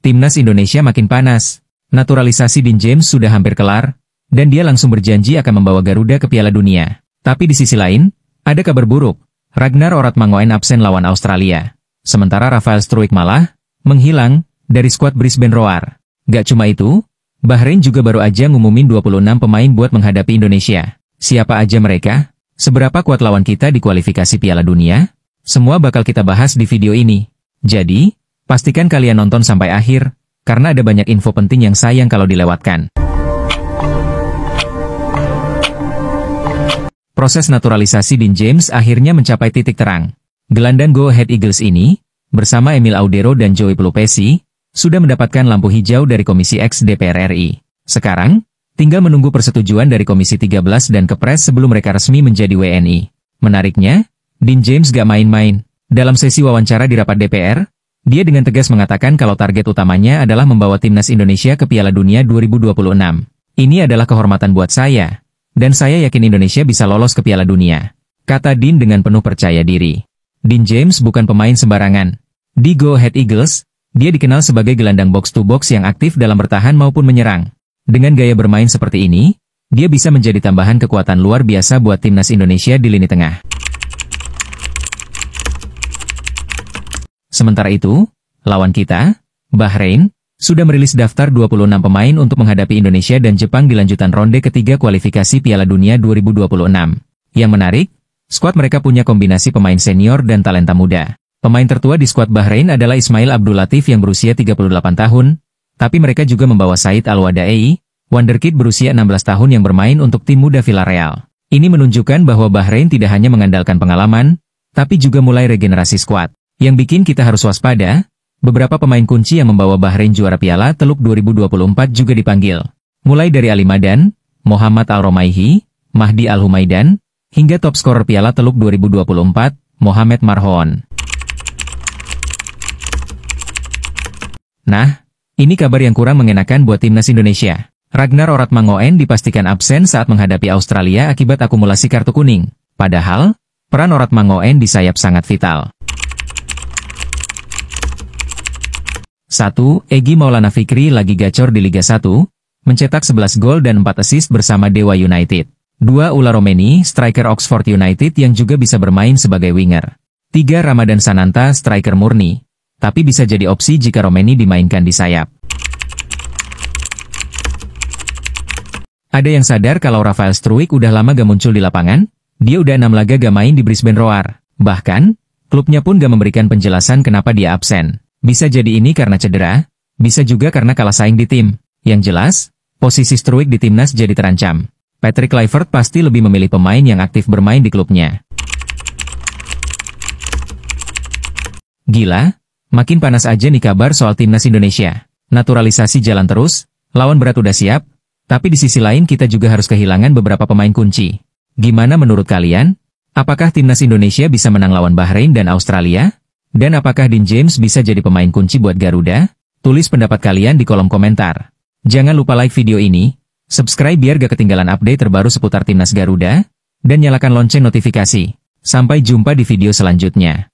Timnas Indonesia makin panas. Naturalisasi Dean James sudah hampir kelar, dan dia langsung berjanji akan membawa Garuda ke Piala Dunia. Tapi di sisi lain, ada kabar buruk. Ragnar Oratmangoen absen lawan Australia. Sementara Rafael Struijk malah menghilang dari skuad Brisbane Roar. Gak cuma itu, Bahrain juga baru aja ngumumin 26 pemain buat menghadapi Indonesia. Siapa aja mereka? Seberapa kuat lawan kita di kualifikasi Piala Dunia? Semua bakal kita bahas di video ini. Jadi, pastikan kalian nonton sampai akhir, karena ada banyak info penting yang sayang kalau dilewatkan. Proses naturalisasi Dean James akhirnya mencapai titik terang. Gelandang Go Ahead Eagles ini, bersama Emil Audero dan Joey Pelupesi, sudah mendapatkan lampu hijau dari Komisi X DPR RI. Sekarang, tinggal menunggu persetujuan dari Komisi 13 dan Kepres sebelum mereka resmi menjadi WNI. Menariknya, Dean James gak main-main. Dalam sesi wawancara di rapat DPR, dia dengan tegas mengatakan kalau target utamanya adalah membawa Timnas Indonesia ke Piala Dunia 2026. Ini adalah kehormatan buat saya. Dan saya yakin Indonesia bisa lolos ke Piala Dunia, kata Dean dengan penuh percaya diri. Dean James bukan pemain sembarangan. Di Go Ahead Eagles, dia dikenal sebagai gelandang box-to-box yang aktif dalam bertahan maupun menyerang. Dengan gaya bermain seperti ini, dia bisa menjadi tambahan kekuatan luar biasa buat Timnas Indonesia di lini tengah. Sementara itu, lawan kita, Bahrain, sudah merilis daftar 26 pemain untuk menghadapi Indonesia dan Jepang di lanjutan ronde ketiga kualifikasi Piala Dunia 2026. Yang menarik, skuad mereka punya kombinasi pemain senior dan talenta muda. Pemain tertua di skuad Bahrain adalah Ismail Abdul Latif yang berusia 38 tahun, tapi mereka juga membawa Said Al-Wadai, wonderkid berusia 16 tahun yang bermain untuk tim muda Villarreal. Ini menunjukkan bahwa Bahrain tidak hanya mengandalkan pengalaman, tapi juga mulai regenerasi skuad. Yang bikin kita harus waspada, beberapa pemain kunci yang membawa Bahrain juara Piala Teluk 2024 juga dipanggil. Mulai dari Ali Madan, Muhammad Al-Romaihi, Mahdi Al-Humaidan, hingga top scorer Piala Teluk 2024, Mohamed Marhon. Nah, ini kabar yang kurang mengenakan buat Timnas Indonesia. Ragnar Oratmangoen dipastikan absen saat menghadapi Australia akibat akumulasi kartu kuning. Padahal, peran Oratmangoen di sayap sangat vital. 1. Egy Maulana Fikri lagi gacor di Liga 1, mencetak 11 gol dan 4 assist bersama Dewa United. 2. Ula Romeni, striker Oxford United yang juga bisa bermain sebagai winger. 3. Ramadan Sananta, striker murni, tapi bisa jadi opsi jika Romeni dimainkan di sayap. Ada yang sadar kalau Rafael Struijk udah lama gak muncul di lapangan? Dia udah 6 laga gak main di Brisbane Roar. Bahkan, klubnya pun gak memberikan penjelasan kenapa dia absen. Bisa jadi ini karena cedera, bisa juga karena kalah saing di tim. Yang jelas, posisi Struijk di timnas jadi terancam. Patrick Kluivert pasti lebih memilih pemain yang aktif bermain di klubnya. Gila, makin panas aja nih kabar soal Timnas Indonesia. Naturalisasi jalan terus, lawan berat udah siap, tapi di sisi lain kita juga harus kehilangan beberapa pemain kunci. Gimana menurut kalian? Apakah Timnas Indonesia bisa menang lawan Bahrain dan Australia? Dan apakah Dean James bisa jadi pemain kunci buat Garuda? Tulis pendapat kalian di kolom komentar. Jangan lupa like video ini, subscribe biar gak ketinggalan update terbaru seputar Timnas Garuda, dan nyalakan lonceng notifikasi. Sampai jumpa di video selanjutnya.